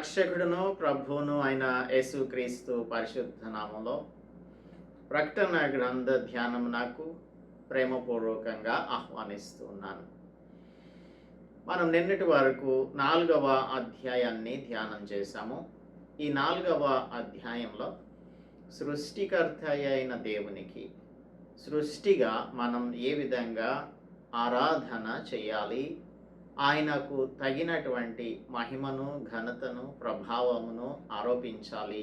రక్షకుడును ప్రభువును అయిన యేసుక్రీస్తు పరిశుద్ధ నామంలో ప్రకటన గ్రంథ ధ్యానం నాకు ప్రేమపూర్వకంగా ఆహ్వానిస్తున్నాను. మనం నిన్నటి వరకు 4వ అధ్యాయాన్ని ధ్యానం చేశాము. ఈ 4వ అధ్యాయంలో సృష్టికర్త అయిన దేవునికి సృష్టిగా మనం ఏ విధంగా ఆరాధన చేయాలి, ఆయనకు తగినటువంటి మహిమను, ఘనతను, ప్రభావమును ఆరోపించాలి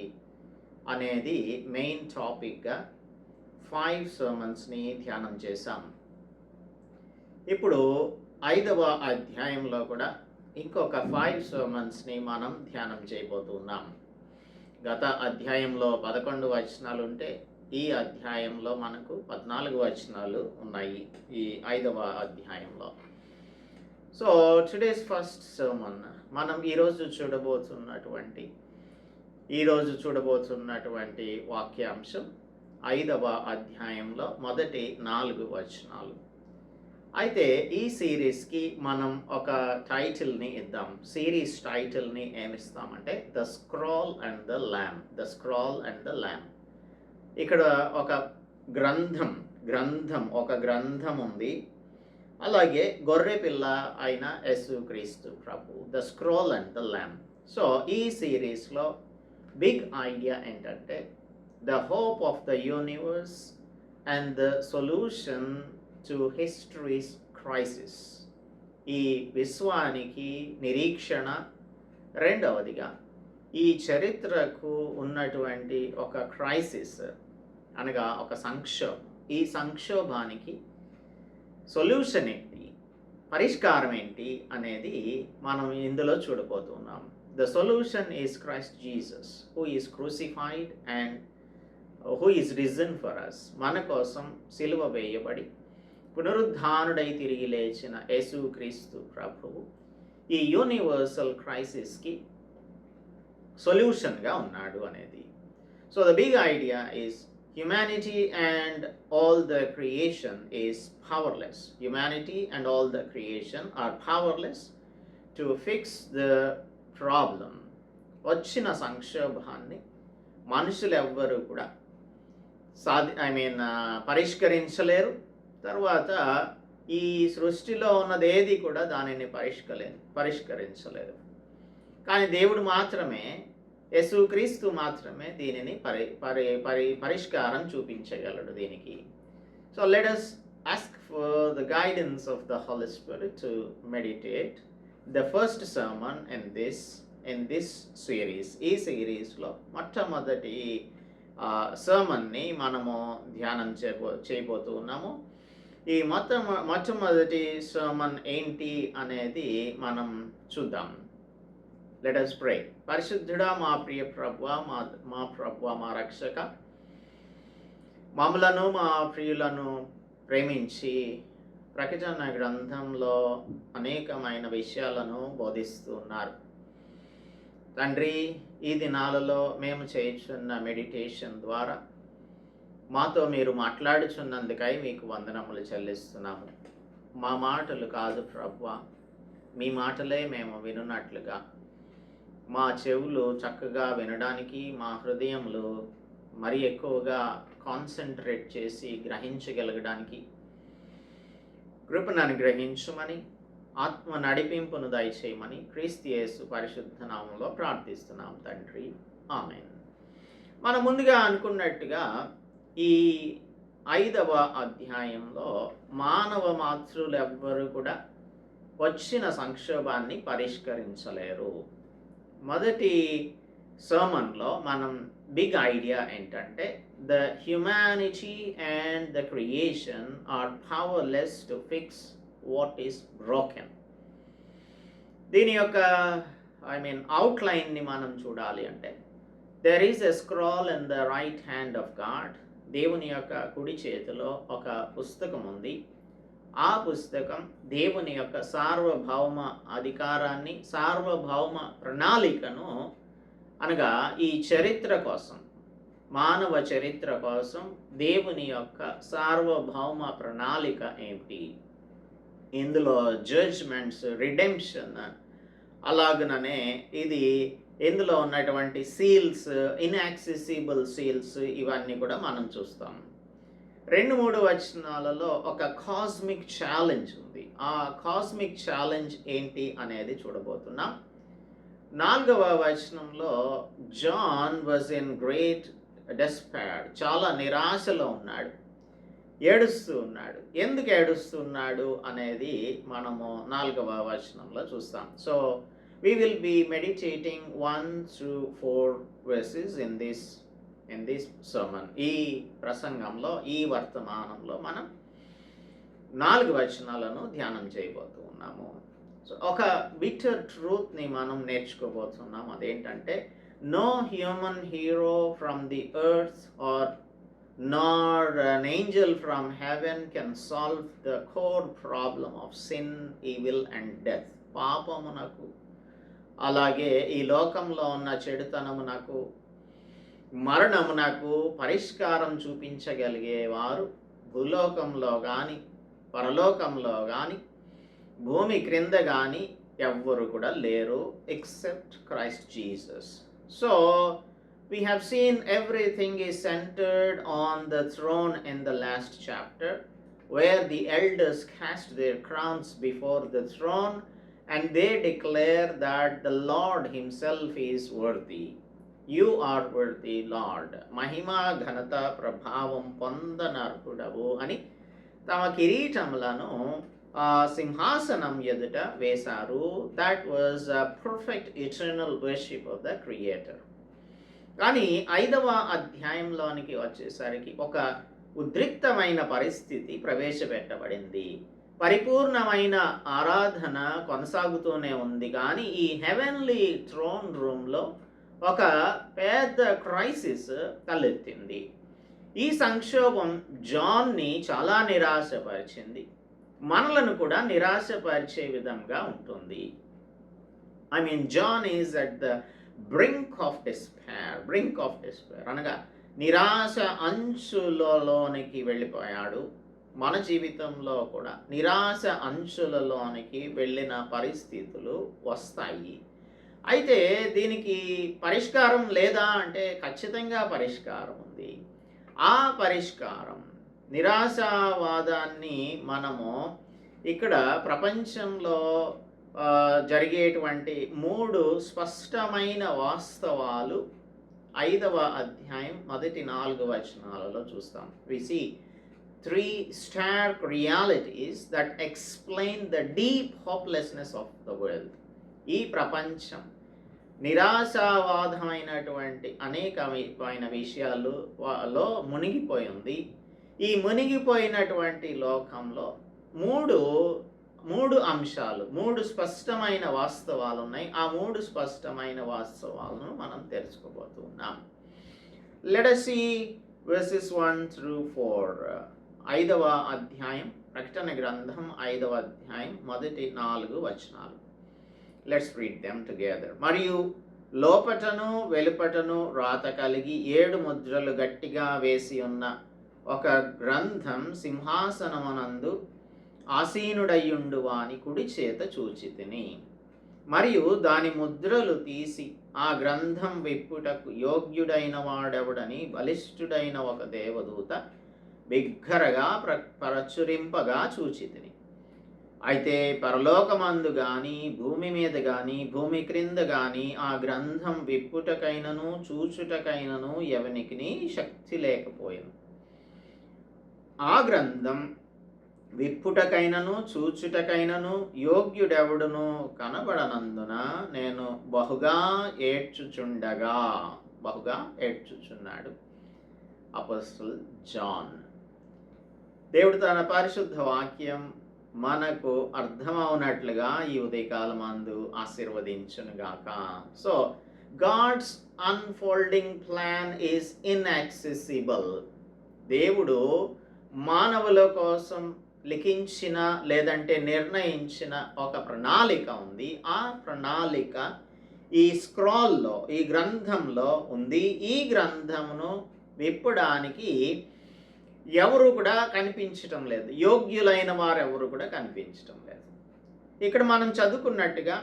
అనేది మెయిన్ టాపిక్గా 5 సర్మన్స్ని ధ్యానం చేశాం. ఇప్పుడు 5వ అధ్యాయంలో కూడా ఇంకొక 5 సర్మన్స్ని మనం ధ్యానం చేయబోతున్నాం. గత అధ్యాయంలో 11 వచనాలు ఉంటే ఈ అధ్యాయంలో మనకు 14 వచనాలు ఉన్నాయి ఈ 5వ అధ్యాయంలో. సో టుడేస్ ఫస్ట్ సర్మన్ మనం ఈరోజు చూడబోతున్నటువంటి వాక్యాంశం 5వ అధ్యాయంలో మొదటి 4 వచనాలు. అయితే ఈ సిరీస్కి మనం ఒక టైటిల్ని ఇద్దాం. సిరీస్ టైటిల్ని ఏమిస్తామంటే the scroll and the lamb. ఇక్కడ ఒక గ్రంథం ఉంది. అలాగే గొర్రె పిల్ల అయిన యేసుక్రీస్తు ప్రభు, the scroll and the lamb. So ఈ సిరీస్లో బిగ్ ఐడియా ఏంటంటే the hope of the universe and the solution to history's crisis. ఈ విశ్వానికి నిరీక్షణ, రెండవదిగా ఈ చరిత్రకు ఉన్నటువంటి ఒక క్రైసిస్ అనగా ఒక సంక్షోభం. ఈ సంక్షోభానికి సొల్యూషన్ ఏంటి, పరిష్కారం ఏంటి అనేది మనం ఇందులో చూడబోతున్నాం. The solution is Christ Jesus, who is crucified and who is risen for us. మన కోసం సిలువ వేయబడి పునరుద్ధానుడై తిరిగి లేచిన యేసుక్రీస్తు ప్రభువు ఈ యూనివర్సల్ క్రైసిస్కి సొల్యూషన్గా ఉన్నాడు అనేది. So the big idea is humanity and all the creation is powerless. Humanity and all the creation are powerless to fix the problem. వచ్చిన సంక్షోభాన్ని మనుషులు ఎవ్వరూ కూడా పరిష్కరించలేరు. తర్వాత ఈ సృష్టిలో ఉన్నదేది కూడా దానిని పరిష్కరించలేరు. కానీ దేవుడు మాత్రమే, యేసుక్రీస్తు మాత్రమే దీనిని పరిష్కారం చూపించగలడు దీనికి. So let us ask for the guidance of the Holy Spirit to meditate the first sermon in this series. ఈ సిరీస్లో మొట్టమొదటి సర్మన్ని మనము ధ్యానం చేయబోతూ ఉన్నాము. ఈ మొట్టమొదటి సర్మన్ ఏంటి అనేది మనం చూద్దాం. Let us pray. పరిశుద్ధుడా, మా ప్రియ ప్రభువా, మా ప్రభువా, మా రక్షక, మమ్మలను మా ప్రియులను ప్రేమించి ప్రకటన గ్రంథంలో అనేకమైన విషయాలను బోధిస్తున్నారు తండ్రి. ఈ దినాలలో మేము చేయుచున్న మెడిటేషన్ ద్వారా మాతో మీరు మాట్లాడుచున్నందుకై మీకు వందనములు చెల్లిస్తున్నాము. మా మాటలు కాదు ప్రభువా, మీ మాటలే మేము వినున్నట్లుగా మా చెవులు చక్కగా వినడానికి, మా హృదయములు మరి ఎక్కువగా కాన్సన్ట్రేట్ చేసి గ్రహించగలగడానికి కృపను అనుగ్రహించమని, ఆత్మ నడిపింపును దయచేయమని క్రీస్తు యేసు పరిశుద్ధ నామంలో ప్రార్థిస్తున్నాం తండ్రి, ఆమేన్. మనం ముందుగా అనుకున్నట్టుగా ఈ 5వ అధ్యాయంలో మానవ మాతృలు ఎవ్వరూ కూడా వచ్చిన సంక్షోభాన్ని పరిష్కరించలేరు. మొదటి సర్మన్లో మనం బిగ్ ఐడియా ఏంటంటే the humanity and the creation are powerless to fix what is broken. దీని యొక్క అవుట్లైన్ని మనం చూడాలి అంటే there is a scroll in the right hand of God. దేవుని యొక్క కుడి చేతిలో ఒక పుస్తకం ఉంది. ఆ పుస్తకం దేవుని యొక్క సార్వభౌమ అధికారాన్ని, సార్వభౌమ ప్రణాళికను, అనగా ఈ చరిత్ర కోసం, మానవ చరిత్ర కోసం దేవుని యొక్క సార్వభౌమ ప్రణాళిక ఏమిటి, ఇందులో జడ్జ్మెంట్స్, రిడెంప్షన్, అలాగనే ఇది ఇందులో ఉన్నటువంటి సీల్స్, ఇన్యాక్సెసిబుల్ సీల్స్ ఇవన్నీ కూడా మనం చూస్తాం. 2-3 వచనాలలో ఒక కాస్మిక్ ఛాలెంజ్ ఉంది. ఆ కాస్మిక్ ఛాలెంజ్ ఏంటి అనేది చూడబోతున్నాం. 4వ వచనంలో John was in great despair, చాలా నిరాశలో ఉన్నాడు, ఏడుస్తూ ఉన్నాడు. ఎందుకు ఏడుస్తున్నాడు అనేది మనము 4వ వచనంలో చూస్తాం. So we will be meditating 1 through 4 verses in this sermon. ఈ ప్రసంగంలో, ఈ వర్తమానంలో మనం 4 వచనాలను ధ్యానం చేయబోతూ ఉన్నాము. సో ఒక బిటర్ ట్రూత్ని మనం నేర్చుకోబోతున్నాం. అదేంటంటే, no human hero from the earth or nor an angel from heaven can solve the core problem of sin, evil and death. పాపమునకు, అలాగే ఈ లోకంలో ఉన్న చెడుతనమునకు, మరణమునకు పరిష్కారం చూపించగలిగేవారు భూలోకంలో కానీ, పరలోకంలో కానీ, భూమి క్రింద కానీ ఎవ్వరు కూడా లేరు except Christ Jesus. So we have seen everything is centered on the throne in the last chapter, where the elders cast their crowns before the throne and they declare that the Lord himself is worthy. You are worthy, Lord. మహిమ ఘనత ప్రభావం పొందనర్హుడవు అని తమ కిరీటములను సింహాసనం ఎదుట వేశారు. That was a perfect eternal worship of the Creator. కానీ 5వ అధ్యాయంలోనికి వచ్చేసరికి ఒక ఉద్రిక్తమైన పరిస్థితి ప్రవేశపెట్టబడింది. పరిపూర్ణమైన ఆరాధన కొనసాగుతూనే ఉంది, కానీ ఈ హెవెన్లీ థ్రోన్ రూమ్లో ఒక పెద్ద క్రైసిస్ తలెత్తింది. ఈ సంక్షోభం జాన్ని చాలా నిరాశపరిచింది, మనలను కూడా నిరాశపరిచే విధంగా ఉంటుంది. John is at the brink of despair అనగా నిరాశ అంచులలోనికి వెళ్ళిపోయాడు. మన జీవితంలో కూడా నిరాశ అంచులలోనికి వెళ్ళిన పరిస్థితులు వస్తాయి. అయితే దీనికి పరిష్కారం లేదా అంటే ఖచ్చితంగా పరిష్కారం ఉంది. ఆ పరిష్కారం, నిరాశావాదాన్ని మనము ఇక్కడ ప్రపంచంలో జరిగేటువంటి 3 స్పష్టమైన వాస్తవాలు 5వ అధ్యాయం మొదటి 4 వచనాలలో చూస్తాం. We see 3 stark realities that explain the deep hopelessness of the world. ఈ ప్రపంచం నిరాశావాదమైనటువంటి అనేకమైన విషయాలలో మునిగిపోయింది. ఈ మునిగిపోయినటువంటి లోకంలో మూడు అంశాలు, 3 స్పష్టమైన వాస్తవాలు ఉన్నాయి. ఆ 3 స్పష్టమైన వాస్తవాలను మనం తెలుసుకోబోతున్నాం. Let us see verses 1 through 4. 5వ అధ్యాయం, ప్రకటన గ్రంథం 5వ అధ్యాయం మొదటి 4 వచనాలు. Let's read them together. మరియు లోపటను వెలుపటను రాత కలిగి 7 ముద్రలు గట్టిగా వేసి ఉన్న ఒక గ్రంథం సింహాసనమునందు ఆసీనుడయ్యుండు వాని కుడి చేత చూచితిని. మరియు దాని ముద్రలు తీసి ఆ గ్రంథం విప్పుటకు యోగ్యుడైన వాడెవడని బలిష్ఠుడైన ఒక దేవదూత బిగ్గరగా ప్రచురింపగా చూచితిని. అయితే పరలోకమందు గాని, భూమి మీద గాని, భూమి క్రింద గాని ఆ గ్రంథం విప్పుటకైనను చూచుటకైనను ఎవనికి శక్తి లేకపోయింది. ఆ గ్రంథం విప్పుటకైనను చూచుటకైనను యోగ్యుడెవడును కనబడనందున నేను బహుగా ఏడ్చుచున్నాడు అపోస్తలుడు జాన్. దేవుడు తన పరిశుద్ధ వాక్యం మనకు అర్థమవునట్లుగా ఈ ఉదయకాలమందు ఆశీర్వదించునుగాక. So God's unfolding plan is inaccessible. దేవుడు మానవుల కోసం లిఖించిన లేదంటే నిర్ణయించిన ఒక ప్రణాళిక ఉంది. ఆ ప్రణాళిక ఈ స్క్రాల్లో, ఈ గ్రంథంలో ఉంది. ఈ గ్రంథమును విప్పడానికి ఎవరు కూడా కనిపించటం లేదు, యోగ్యులైన వారు ఎవరు కూడా కనిపించటం లేదు. ఇక్కడ మనం చదువుకున్నట్టుగా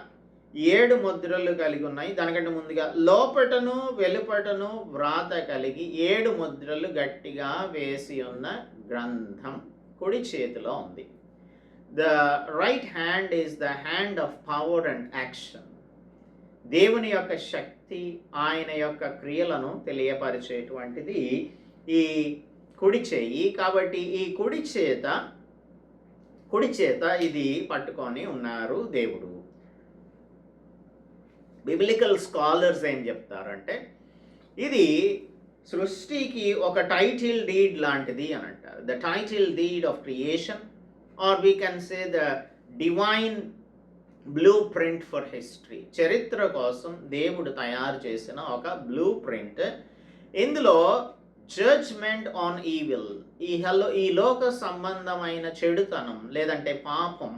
7 ముద్రలు కలిగి ఉన్నాయి. దానికంటే ముందుగా లోపటను వెలుపటను వ్రాత కలిగి 7 ముద్రలు గట్టిగా వేసి ఉన్న గ్రంథం కుడి చేతిలో ఉంది. The right hand is the hand of power and action. దేవుని యొక్క శక్తి, ఆయన యొక్క క్రియలను తెలియపరిచేటువంటిది ఈ కుడి చేయి. కాబట్టి ఈ కుడి చేత ఇది పట్టుకొని ఉన్నారు దేవుడు. బిబ్లికల్ స్కాలర్స్ ఏం చెప్తారంటే ఇది సృష్టికి ఒక టైటిల్ డీడ్ లాంటిది అని అంటారు. The title deed of creation, or we can say the divine blueprint for history. చరిత్ర కోసం దేవుడు తయారు చేసిన ఒక బ్లూ ప్రింట్. ఇందులో జడ్జ్మెంట్ ఆన్ ఈవిల్, ఈ లోక సంబంధమైన చెడుతనం లేదంటే పాపం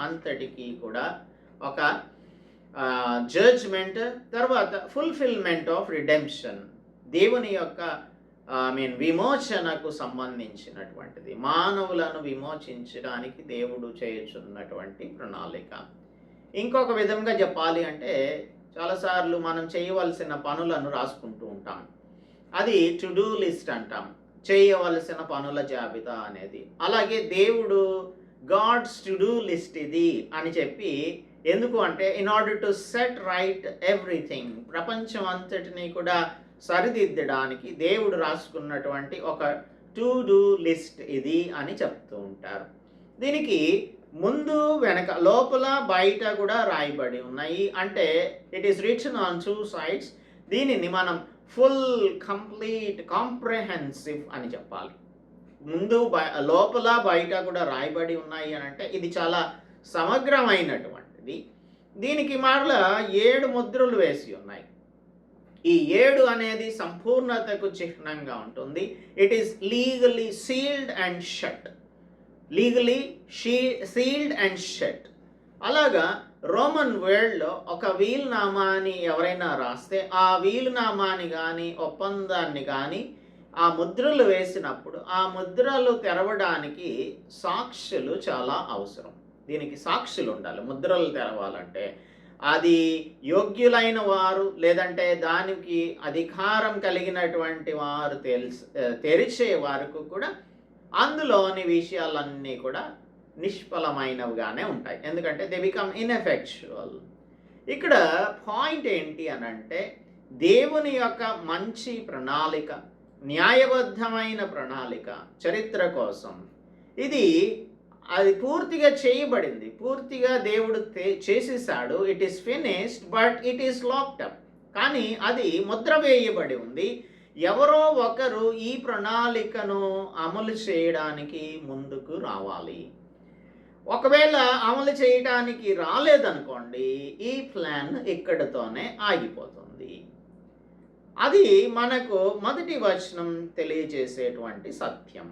అంతటికి కూడా ఒక జడ్జ్మెంట్, తర్వాత ఫుల్ఫిల్మెంట్ ఆఫ్ రిడెంప్షన్, దేవుని యొక్క విమోచనకు సంబంధించినటువంటిది, మానవులను విమోచించడానికి దేవుడు చేయుచున్నటువంటి ప్రణాళిక. ఇంకొక విధంగా చెప్పాలి అంటే చాలాసార్లు మనం చేయవలసిన పనులను రాసుకుంటూ ఉంటాం. అది టు డూ లిస్ట్ అంటాం, చేయవలసిన పనుల జాబితా అనేది. అలాగే దేవుడు గాడ్స్ టు డూ లిస్ట్ ఇది అని చెప్పి, ఎందుకు అంటే in order to set right everything, ప్రపంచం అంతటినీ కూడా సరిదిద్దడానికి దేవుడు రాసుకున్నటువంటి ఒక టు డూ లిస్ట్ ఇది అని చెప్తూ ఉంటారు. దీనికి ముందు వెనక లోపల బయట కూడా రాయబడి ఉన్నాయి. అంటే it is return on 2 sides. దీనిని మనం ఫుల్, కంప్లీట్, కాంప్రహెన్సివ్ అని చెప్పాలి. ముందు లోపల బయట కూడా రాయబడి ఉన్నాయి అని అంటే ఇది చాలా సమగ్రమైనటువంటిది. దీనికి మరలా 7 ముద్రలు వేసి ఉన్నాయి. ఈ 7 అనేది సంపూర్ణతకు చిహ్నంగా ఉంటుంది. It is legally sealed and shut. Legally sealed and shut. అలాగా రోమన్ వరల్డ్లో ఒక వీలునామాని ఎవరైనా రాస్తే ఆ వీలునామాని కానీ ఒప్పందాన్ని కానీ ఆ ముద్రలు వేసినప్పుడు ఆ ముద్రలు తెరవడానికి సాక్షులు చాలా అవసరం. దీనికి సాక్షులు ఉండాలి. ముద్రలు తెరవాలంటే అది యోగ్యులైన వారు లేదంటే దానికి అధికారం కలిగినటువంటి వారు తెరిచే వరకు కూడా అందులోని విషయాలన్నీ కూడా నిష్ఫలమైనవిగానే ఉంటాయి. ఎందుకంటే దే బికమ్ ఇన్ఎఫెక్చువల్. ఇక్కడ పాయింట్ ఏంటి అని అంటే దేవుని యొక్క మంచి ప్రణాళిక, న్యాయబద్ధమైన ప్రణాళిక చరిత్ర కోసం అది పూర్తిగా చేయబడింది. పూర్తిగా దేవుడు చేసేసాడు. It is finished, but it is locked up. కానీ అది ముద్ర వేయబడి ఉంది. ఎవరో ఒకరు ఈ ప్రణాళికను అమలు చేయడానికి ముందుకు రావాలి. ఒకవేళ అమలు చేయడానికి రాలేదనుకోండి, ఈ ప్లాన్ ఇక్కడితోనే ఆగిపోతుంది. అది మనకు మొదటి వచనం తెలియజేసేటువంటి సత్యం.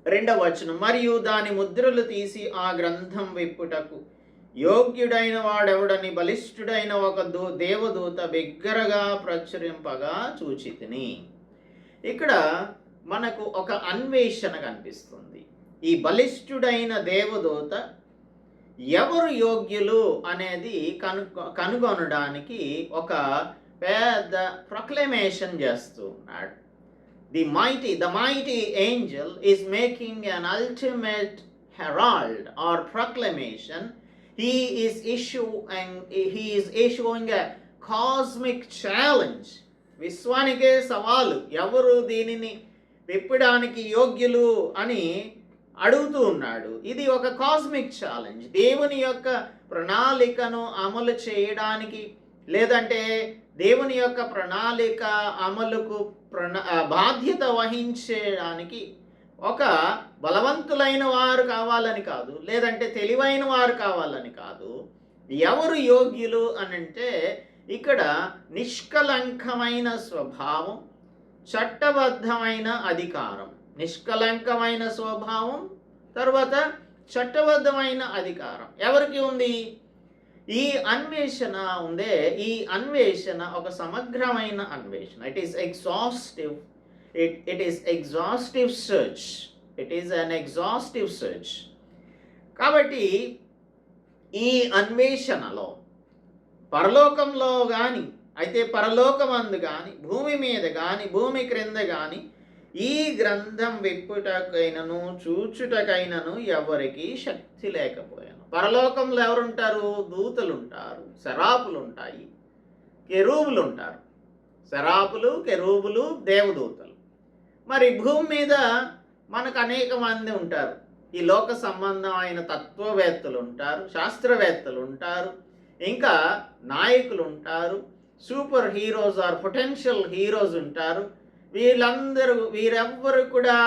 రెండవ వచనం, మరియు దాని ముద్రలు తీసి ఆ గ్రంథం విప్పుటకు యోగ్యుడైన వాడెవడని బలిష్ఠుడైన ఒక దేవదూత బిగ్గరగా ప్రచురింపగా చూచితిని. ఇక్కడ మనకు ఒక అన్వేషణ కనిపిస్తుంది. ఈ బలిష్ఠుడైన దేవదూత ఎవరు యోగ్యులు అనేది కనుగొనడానికి ఒక పెద్ద ప్రొక్లమేషన్ చేస్తూ ఉన్నాడు. The mighty angel is making an ultimate herald or proclamation. He is issuing a cosmic challenge. విశ్వానికే సవాలు. ఎవరు దీనిని విప్పడానికి యోగ్యులు అని అడుగుతూ ఉన్నాడు. ఇది ఒక కాస్మిక్ ఛాలెంజ్. దేవుని యొక్క ప్రణాళికను అమలు చేయడానికి లేదంటే దేవుని యొక్క ప్రణాళిక అమలుకు బాధ్యత వహించడానికి ఒక బలవంతులైన వారు కావాలని కాదు, లేదంటే తెలివైన వారు కావాలని కాదు. ఎవరు యోగ్యులు అనంటే ఇక్కడ నిష్కలంకమైన స్వభావం, చట్టబద్ధమైన అధికారం. నిష్కలంకమైన స్వభావం, తర్వాత చట్టబద్ధమైన అధికారం ఎవరికి ఉంది? ఈ అన్వేషణ ఉందే, ఈ అన్వేషణ ఒక సమగ్రమైన అన్వేషణ. It is exhaustive. It is exhaustive search. It is an exhaustive search. కాబట్టి ఈ అన్వేషణలో పరలోకంలో కానీ, అయితే పరలోకమందు కానీ, భూమి మీద కానీ, భూమి క్రింద కానీ ఈ గ్రంథం విప్పుటకైనను చూచుటకైనను ఎవరికి శక్తి లేకపోయాను. పరలోకంలో ఎవరుంటారు? దూతలు ఉంటారు, శరాపులు ఉంటాయి, కెరూబులు ఉంటారు. శరాపులు, కెరూబులు, దేవదూతలు. మరి భూమి మీద మనకు అనేక మంది ఉంటారు. ఈ లోక సంబంధమైన తత్వవేత్తలు ఉంటారు, శాస్త్రవేత్తలు ఉంటారు, ఇంకా నాయకులు ఉంటారు, superheroes or potential heroes ఉంటారు. వీరెవ్వరు కూడా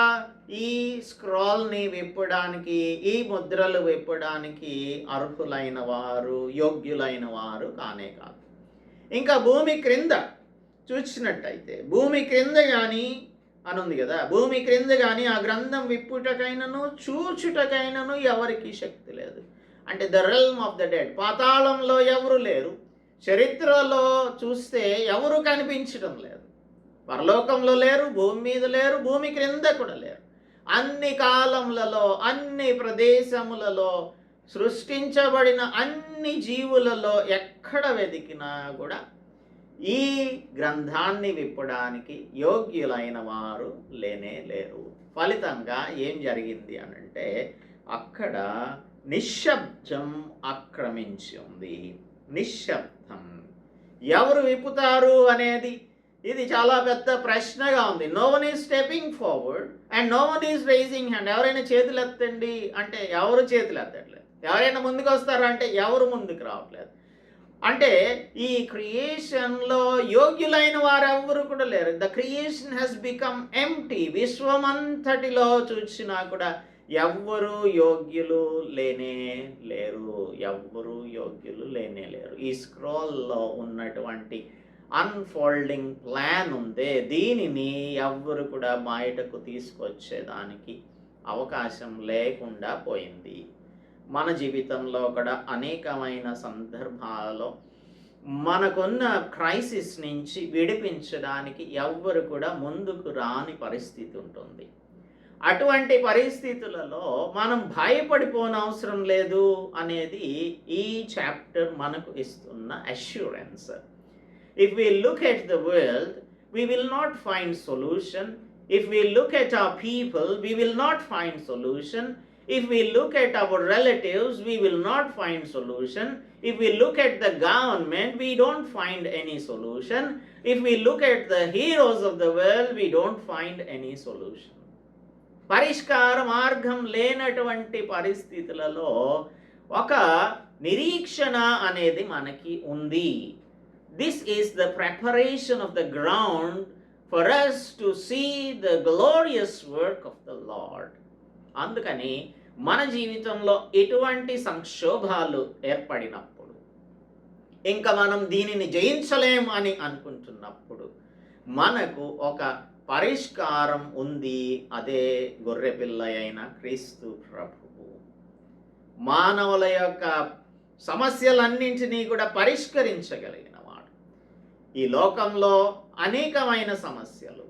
ఈ స్క్రాల్ని విప్పడానికి, ఈ ముద్రలు విప్పడానికి అర్హులైన వారు, యోగ్యులైన వారు కానే కాదు. ఇంకా భూమి క్రింద చూసినట్టయితే, భూమి క్రింద కానీ అనుంది కదా, భూమి క్రింద కానీ ఆ గ్రంథం విప్పుటకైనను చూచుటకైనను ఎవరికి శక్తి లేదు. అంటే the realm of the dead, పాతాళంలో ఎవరు లేరు. చరిత్రలో చూస్తే ఎవరు కనిపించడం లేదు. పరలోకంలో లేరు, భూమి మీద లేరు, భూమి క్రింద కూడా లేరు. అన్ని కాలములలో, అన్ని ప్రదేశములలో, సృష్టించబడిన అన్ని జీవులలో ఎక్కడ వెతికినా కూడా ఈ గ్రంథాన్ని విప్పడానికి యోగ్యులైన వారు లేనే లేరు. ఫలితంగా ఏం జరిగింది అనంటే, అక్కడ నిశ్శబ్దం ఆక్రమించి ఉంది. నిశ్శబ్దం. ఎవరు విప్పుతారు అనేది ఇది చాలా పెద్ద ప్రశ్నగా ఉంది. No one is stepping forward and no one is raising hand. ఎవరైనా చేతులు ఎత్తండి అంటే ఎవరు చేతులు ఎత్తట్లేదు. ఎవరైనా ముందుకు వస్తారా అంటే ఎవరు ముందుకు రావట్లేదు. అంటే ఈ క్రియేషన్లో యోగ్యులైన వారెవ్వరు కూడా లేరు. The creation has become empty. విశ్వమంతటిలో చూసినా కూడా ఎవ్వరూ యోగ్యులు లేనే లేరు. ఎవ్వరూ యోగ్యులు లేనే లేరు. ఈ స్క్రోల్లో ఉన్నటువంటి అన్ఫోల్డింగ్ ప్లాన్ ఉందే, దీనిని ఎవ్వరు కూడా బయటకు తీసుకొచ్చేదానికి అవకాశం లేకుండా పోయింది. మన జీవితంలో కూడా అనేకమైన సందర్భాలలో మనకున్న క్రైసిస్ నుంచి విడిపించడానికి ఎవ్వరు కూడా ముందుకు రాని పరిస్థితి ఉంటుంది. అటువంటి పరిస్థితులలో మనం భయపడిపోనవసరం లేదు అనేది ఈ చాప్టర్ మనకు ఇస్తున్న assurance. If we look at the world, we will not find solution. If we look at our people, we will not find solution. If we look at our relatives, we will not find solution. If we look at the government, we don't find any solution. If we look at the heroes of the world, we don't find any solution. పరిష్కార మార్గం లేనటువంటి పరిస్థితులలో ఒక నిరీక్షణ అనేది మనకి ఉంది. This is the preparation of the ground for us to see the glorious work of the Lord. అందుకని మన జీవితంలో ఎటువంటి సంక్షోభాలు ఏర్పడినప్పుడు, ఇంకా మనం దీనిని జయించలేం అని అనుకుంటున్నప్పుడు మనకు ఒక పరిష్కారం ఉంది. అదే గొర్రెపిల్ల అయిన క్రీస్తు ప్రభువు. మానవుల యొక్క సమస్యలన్నింటినీ కూడా పరిష్కరించగలిగిన ఈ లోకంలో అనేకమైన సమస్యలు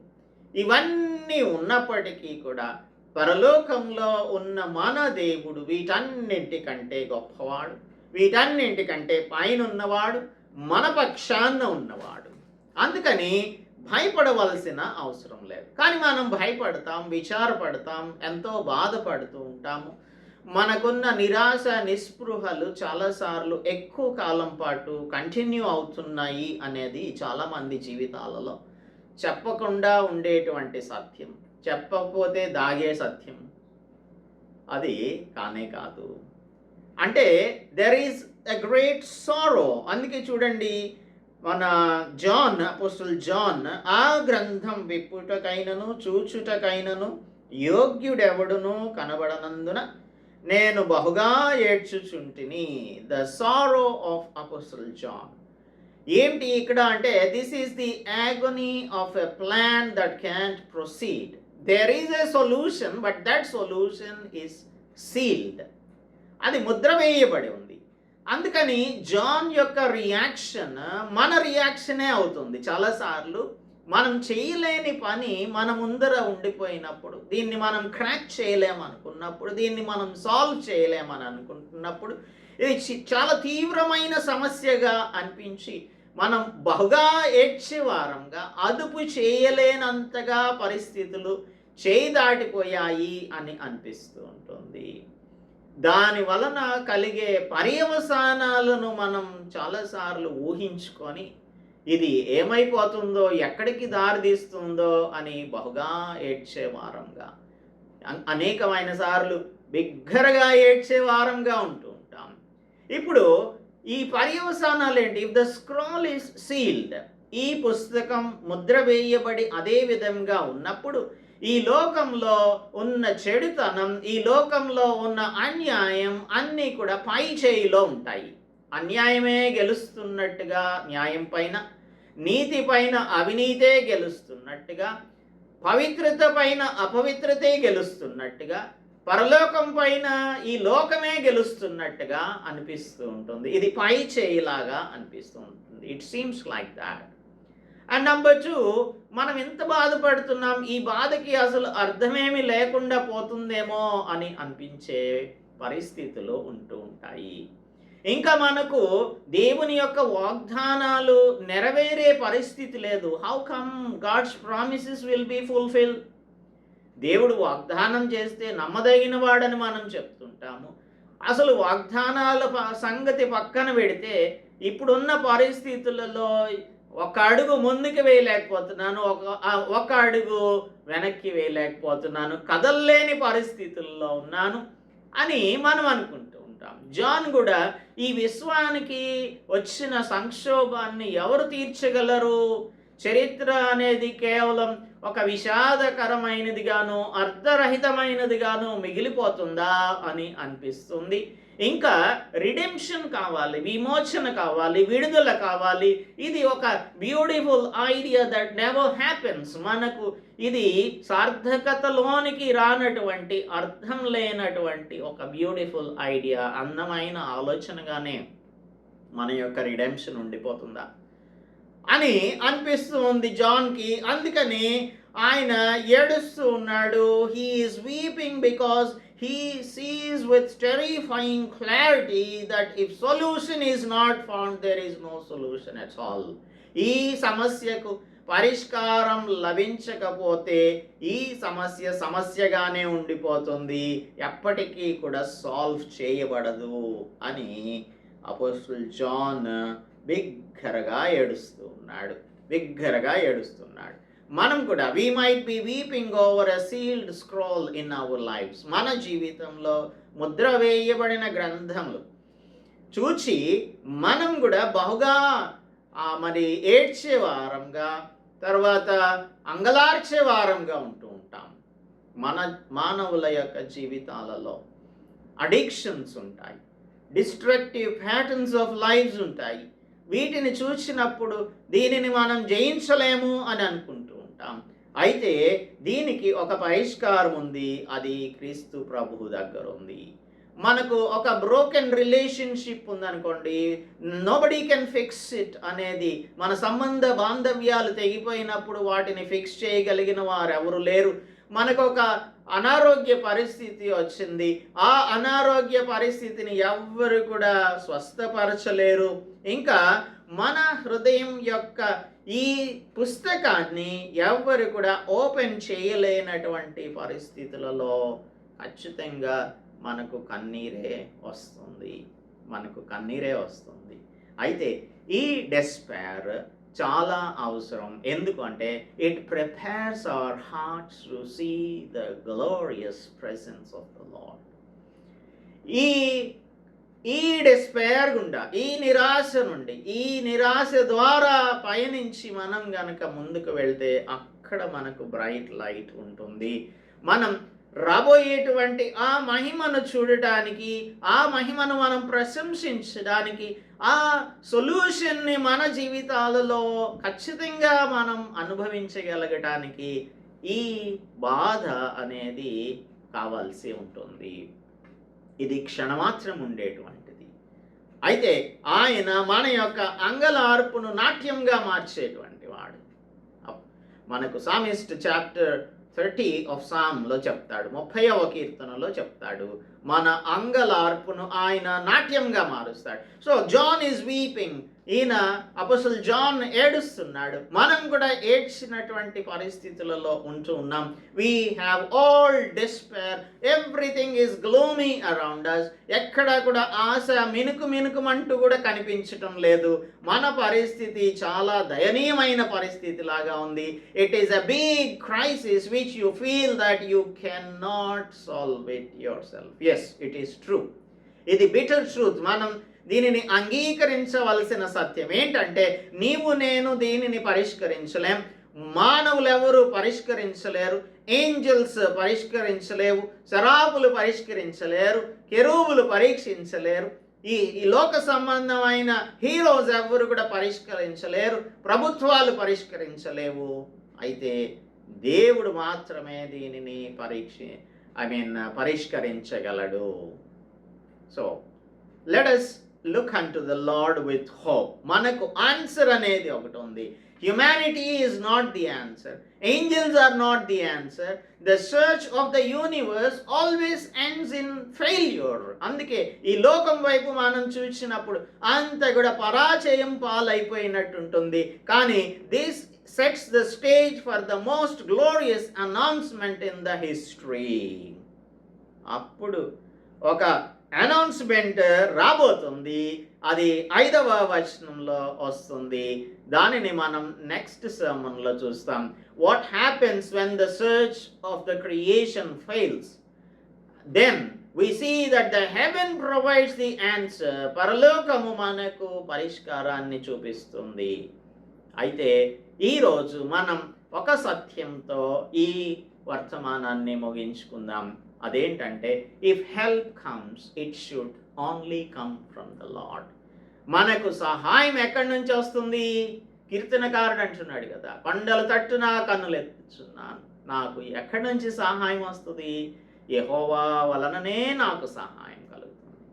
ఇవన్నీ ఉన్నప్పటికీ కూడా పరలోకంలో ఉన్న మన దేవుడు వీటన్నింటికంటే గొప్పవాడు, వీటన్నింటికంటే పైన ఉన్నవాడు, మన పక్షాన ఉన్నవాడు. అందుకని భయపడవలసిన అవసరం లేదు. కానీ మనం భయపడతాం, విచారపడతాం, ఎంతో బాధపడుతూ ఉంటాము. మనకున్న నిరాశ నిస్పృహలు చాలాసార్లు ఎక్కువ కాలం పాటు కంటిన్యూ అవుతున్నాయి అనేది చాలామంది జీవితాలలో చెప్పకుండా ఉండేటువంటి సత్యం, చెప్పకపోతే దాగే సత్యం. అది కానే కాదు. అంటే దెర్ ఈజ్ ఎ గ్రేట్ సారో. అందుకే చూడండి, మన జాన్, అపోస్టల్ జాన్, ఆ గ్రంథం విప్పుటకైనను చూచుటకైనను యోగ్యుడెవడును కనబడనందున నేను బహుగా ఏడ్చుచుంటిని. The sorrow of apostle John. ఏంటి ఇక్కడ అంటే, this is the agony of a plan that can't proceed. There is a solution, but that solution is sealed. అది ముద్ర వేయబడి ఉంది. అందుకని జాన్ యొక్క రియాక్షన్ మన రియాక్షనే అవుతుంది. చాలాసార్లు మనం చేయలేని పని మన ముందర ఉండిపోయినప్పుడు, దీన్ని మనం క్రాక్ చేయలేమనుకున్నప్పుడు, దీన్ని మనం సాల్వ్ చేయలేమని అనుకుంటున్నప్పుడు, ఇది చాలా తీవ్రమైన సమస్యగా అనిపించి మనం బహుగా ఏడ్చేవారంగా, అదుపు చేయలేనంతగా పరిస్థితులు చేయి దాటిపోయాయి అని అనిపిస్తూ ఉంటుంది. దాని వలన కలిగే పర్యవసానాలను మనం చాలాసార్లు ఊహించుకొని ఇది ఏమైపోతుందో, ఎక్కడికి దారితీస్తుందో అని బహుగా ఏడ్చేవారంగా, అనేకమైన సార్లు బిగ్గరగా ఏడ్చేవారంగా ఉంటూ ఉంటాం. ఇప్పుడు ఈ పర్యవసానాలు ఏంటి? If the scroll is sealed, ఈ పుస్తకం ముద్ర వేయబడి అదే విధంగా ఉన్నప్పుడు ఈ లోకంలో ఉన్న చెడుతనం, ఈ లోకంలో ఉన్న అన్యాయం అన్నీ కూడా పై చేయిలో ఉంటాయి. అన్యాయమే గెలుస్తున్నట్టుగా న్యాయం పైన, నీతి పైన అవినీతే గెలుస్తున్నట్టుగా, పవిత్రత పైన అపవిత్రతే గెలుస్తున్నట్టుగా, పరలోకం పైన ఈ లోకమే గెలుస్తున్నట్టుగా అనిపిస్తూ ఉంటుంది. ఇది పై చేయిలాగా అనిపిస్తూ ఉంటుంది. It seems like that. And number 2, మనం ఎంత బాధపడుతున్నాం, ఈ బాధకి అసలు అర్థమేమి లేకుండా పోతుందేమో అని అనిపించే పరిస్థితులు ఉంటూ ఉంటాయి. ఇంకా మనకు దేవుని యొక్క వాగ్దానాలు నెరవేరే పరిస్థితి లేదు. How come God's promises will be fulfil? దేవుడు వాగ్దానం చేస్తే నమ్మదగిన వాడని మనం చెప్తుంటాము. అసలు వాగ్దానాల సంగతి పక్కన పెడితే ఇప్పుడున్న పరిస్థితులలో ఒక అడుగు ముందుకు వేయలేకపోతున్నాను, ఒక అడుగు వెనక్కి వేయలేకపోతున్నాను, కదల్లేని పరిస్థితుల్లో ఉన్నాను అని మనం అనుకుంటూ ఉంటాం. జాన్ కూడా ఈ విశ్వానికి వచ్చిన సంక్షోభాన్ని ఎవరు తీర్చగలరు? చరిత్ర అనేది కేవలం ఒక విషాదకరమైనదిగాను అర్థరహితమైనదిగాను మిగిలిపోతుందా అని అనిపిస్తుంది. ఇంకా రిడెంప్షన్ కావాలి, విమోచన కావాలి, విడుదల కావాలి. ఇది ఒక beautiful idea that never happens. మనకు ఇది సార్థకతలోనికి రానటువంటి, అర్థం లేనటువంటి ఒక బ్యూటిఫుల్ ఐడియా, అందమైన ఆలోచనగానే మన యొక్క రిడెంప్షన్ ఉండిపోతుందా అని అనిపిస్తూ ఉంది జాన్కి. అందుకని ఆయన ఏడుస్తూ ఉన్నాడు. He is weeping because he sees with terrifying clarity that if solution is not found, there is no solution at all. ఈ సమస్యకు పరిష్కారం లభించకపోతే ఈ సమస్యగానే ఉండిపోతుంది, ఎప్పటికీ కూడా సాల్వ్ చేయబడదు అని అపోస్టల్ జాన్ బిగ్గరగా ఏడుస్తున్నాడు. మనం కూడా we might be weeping over a sealed scroll in our lives. మన జీవితంలో ముద్ర వేయబడిన గ్రంథములు చూచి మనం కూడా బహుగా మరి ఏడ్చే వారంగా, తర్వాత అంగలార్చే వారంగా ఉంటూ ఉంటాం. మన మానవుల యొక్క జీవితాలలో అడిక్షన్స్ ఉంటాయి, డిస్ట్రక్టివ్ ప్యాటర్న్స్ ఆఫ్ లైఫ్స్ ఉంటాయి. వీటిని చూసినప్పుడు దీనిని మనం జయించలేము అని అనుకుంటాం. అయితే దీనికి ఒక పరిష్కారం ఉంది, అది క్రీస్తు ప్రభువు దగ్గర ఉంది. మనకు ఒక బ్రోకెన్ రిలేషన్షిప్ ఉందనుకోండి, నోబడీ కెన్ ఫిక్స్ ఇట్ అనేది, మన సంబంధ బాంధవ్యాలు తెగిపోయినప్పుడు వాటిని ఫిక్స్ చేయగలిగిన వారు ఎవరు లేరు. మనకు ఒక అనారోగ్య పరిస్థితి వచ్చింది, ఆ అనారోగ్య పరిస్థితిని ఎవ్వరు కూడా స్వస్థపరచలేరు. ఇంకా మన హృదయం యొక్క ఈ పుస్తకాన్ని ఎవ్వరు కూడా ఓపెన్ చేయలేనటువంటి పరిస్థితులలో ఖచ్చితంగా మనకు కన్నీరే వస్తుంది. అయితే ఈ డెస్పైర్ చాలా అవసరం. ఎందుకంటే it prepares our hearts to see the glorious presence of the Lord. ఈ డెస్పైర్ గుండా, ఈ నిరాశ నుండి, ఈ నిరాశ ద్వారా పయనించి మనం గనక ముందుకు వెళ్తే అక్కడ మనకు బ్రైట్ లైట్ ఉంటుంది. మనం రాబోయేటువంటి ఆ మహిమను చూడటానికి, ఆ మహిమను మనం ప్రశంసించడానికి, ఆ సొల్యూషన్ని మన జీవితాలలో ఖచ్చితంగా మనం అనుభవించగలగటానికి ఈ బాధ అనేది కావాల్సి ఉంటుంది. ఇది క్షణమాత్రం ఉండేటువంటిది. అయితే ఆయన మన యొక్క అంగలార్పును నాట్యంగా మార్చేటువంటి వాడు. మనకు సామిస్ట్ చాప్టర్ 30 ఆఫ్ సామ్లో చెప్తాడు, 30వ కీర్తనలో చెప్తాడు, మన అంగలార్పును ఆయన నాట్యంగా మారుస్తాడు. So John is weeping. ఈయన అపోస్తలుడు జాన్ ఏడుస్తున్నాడు. మనం కూడా ఏడ్చినటువంటి పరిస్థితులలో ఉంటూ ఉన్నాం. We have all despair, everything is gloomy around us. ఎక్కడ కూడా ఆశ మినుకుమంటూ కూడా కనిపించటం లేదు. మన పరిస్థితి చాలా దయనీయమైన పరిస్థితి లాగా ఉంది. It is a big crisis which you feel that you can not solve it yourself. Yes, it is true. ఇది బిటర్ ట్రూత్. మనం దీనిని అంగీకరించవలసిన సత్యం ఏంటంటే, నీవు నేను దీనిని పరిష్కరించలేం. మానవులెవరు పరిష్కరించలేరు. ఏంజల్స్ పరిష్కరించలేవు. శరాపులు పరిష్కరించలేరు. కెరూబులు పరీక్షించలేరు. ఈ లోక సంబంధమైన హీరోస్ ఎవరు కూడా పరిష్కరించలేరు. ప్రభుత్వాలు పరిష్కరించలేవు. అయితే దేవుడు మాత్రమే దీనిని పరిష్కరించగలడు. So let us look unto the Lord with hope. మనకు ఆన్సర్ అనేది ఒకటి ఉంది. Humanity is not the answer. Angels are not the answer. The search of the universe always ends in failure. అందుకే ఈ లోకం వైపు మనం చూసినప్పుడు అంత కూడా పరాజయం పాలైపోయినట్టు ఉంటుంది. కానీ this sets the stage for the most glorious announcement in the history. అప్పుడు ఒక అనౌన్స్మెంట్ రాబోతుంది. అది 5వ వచనంలో వస్తుంది. దానిని మనం నెక్స్ట్ సర్మన్లో చూస్తాం. What happens when the search of the creation fails, then we see that the heaven provides the answer. పరలోకము మనకు పరిష్కారాన్ని చూపిస్తుంది. అయితే ఈరోజు మనం ఒక సత్యంతో ఈ వర్తమానాన్ని ముగించుకుందాం. అదేంటంటే, if help comes it should only come from the lord. మనకు సహాయం ఎక్కడి నుంచి వస్తుంది? కీర్తనకారుడు అంటున్నాడు కదా, కొండల తట్టున కన్నులెత్తుచున్నాను, నాకు ఎక్కడి నుంచి సహాయం వస్తుంది? యెహోవా వలననే నాకు సహాయం కలుగుతుంది.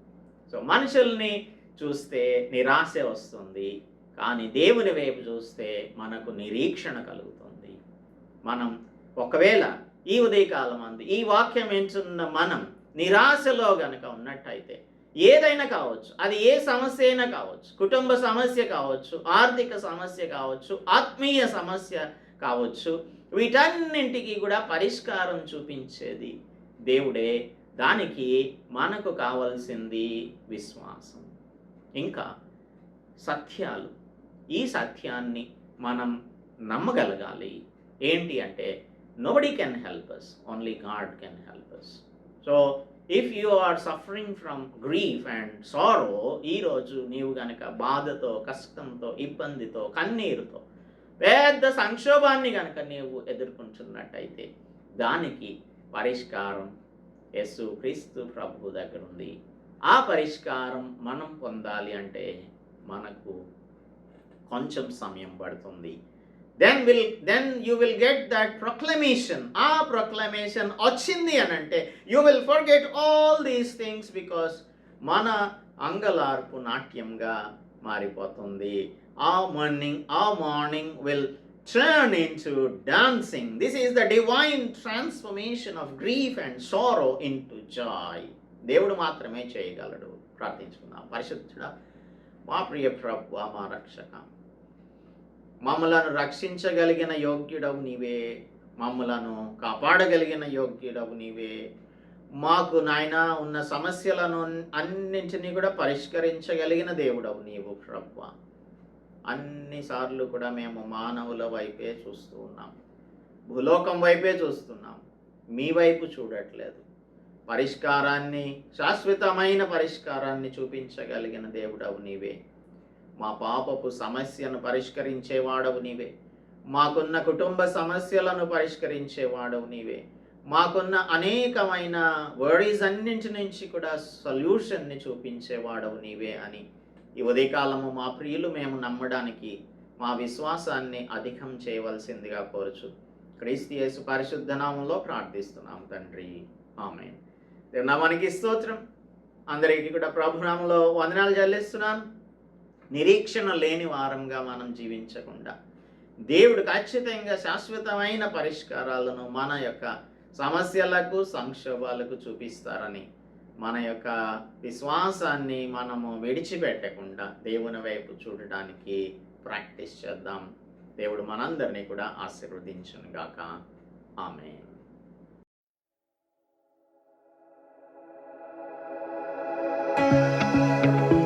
సో మనుషుల్ని చూస్తే నిరాశ వస్తుంది, కానీ దేవుని వైపు చూస్తే మనకు నిరీక్షణ కలుగుతుంది. మనం ఒకవేళ ఈ ఉదయకాలం అందు ఈ వాక్యం ఎంచున్న మనం నిరాశలో గనక ఉన్నట్టయితే, ఏదైనా కావచ్చు, అది ఏ సమస్య అయినా కావచ్చు, కుటుంబ సమస్య కావచ్చు, ఆర్థిక సమస్య కావచ్చు, ఆత్మీయ సమస్య కావచ్చు, వీటన్నింటికి కూడా పరిష్కారం చూపించేది దేవుడే. దానికి మనకు కావలసింది విశ్వాసం, ఇంకా సత్యాలు. ఈ సత్యాన్ని మనం నమ్మగలగాలి. ఏంటి అంటే, nobody can help us, only God can help us. So if you are suffering from grief and sorrow, ఈరోజు నీవు గనక బాధతో, కష్టంతో, ఇబ్బందితో, కన్నీరుతో, పెద్ద సంక్షోభాన్ని గనక నీవు ఎదుర్కొంటున్నట్టయితే, దానికి పరిష్కారం యేసు క్రీస్తు ప్రభువు దగ్గర ఉంది. ఆ పరిష్కారం మనం పొందాలి అంటే మనకు కొంచెం సమయం పడుతుంది. Then you will get that proclamation. ఆ proclamation వచ్చింది అని అంటే, you will forget all these things, because మన అంగలార్పు నాట్యంగా మారిపోతుంది. Our morning will turn into dancing. This is the divine transformation of grief and sorrow into joy. దేవుడు మాత్రమే చేయగలడు. ప్రార్థించుకుందాం. పరిశుద్ధుడా, మా ప్రియ ప్రభువా, మా రక్షక, మమ్మలను రక్షించగలిగిన యోగ్యుడవు నీవే, మమ్మలను కాపాడగలిగిన యోగ్యుడవు నీవే. మాకు నాయనా ఉన్న సమస్యలను అన్నింటినీ కూడా పరిష్కరించగలిగిన దేవుడవు నీవు ప్రభువా. అన్నిసార్లు కూడా మేము మానవుల వైపే చూస్తూ ఉన్నాం, భూలోకం వైపే చూస్తున్నాం, మీ వైపు చూడట్లేదు. పరిష్కారాన్ని, శాశ్వతమైన పరిష్కారాన్ని చూపించగలిగిన దేవుడవు నీవే. మా పాపపు సమస్యను పరిష్కరించేవాడవు నీవే. మాకున్న కుటుంబ సమస్యలను పరిష్కరించేవాడవు నీవే. మాకున్న అనేకమైన వర్రీస్ అన్నింటి నుంచి కూడా సొల్యూషన్ని చూపించేవాడవు నీవే అని ఈ ఉదయకాలము మా ప్రియులు మేము నమ్మడానికి మా విశ్వాసాన్ని అధికం చేయవలసిందిగా కోరుచు క్రీస్తు యేసు పరిశుద్ధ నామములో ప్రార్థిస్తున్నాం తండ్రి, ఆమేన్. దేవుని నామానికి స్తోత్రం. అందరికీ కూడా ప్రభునామములో వందనాలు చెల్లిస్తున్నాను. నిరీక్షణ లేని వారంగా మనం జీవించకుండా దేవుడు ఖచ్చితంగా శాశ్వతమైన పరిష్కారాలను మన యొక్క సమస్యలకు, సంక్షోభాలకు చూపిస్తారని మన యొక్క విశ్వాసాన్ని మనము విడిచిపెట్టకుండా దేవుని వైపు చూడడానికి ప్రాక్టీస్ చేద్దాం. దేవుడు మనందరినీ కూడా ఆశీర్వదించును గాక. ఆమేన్.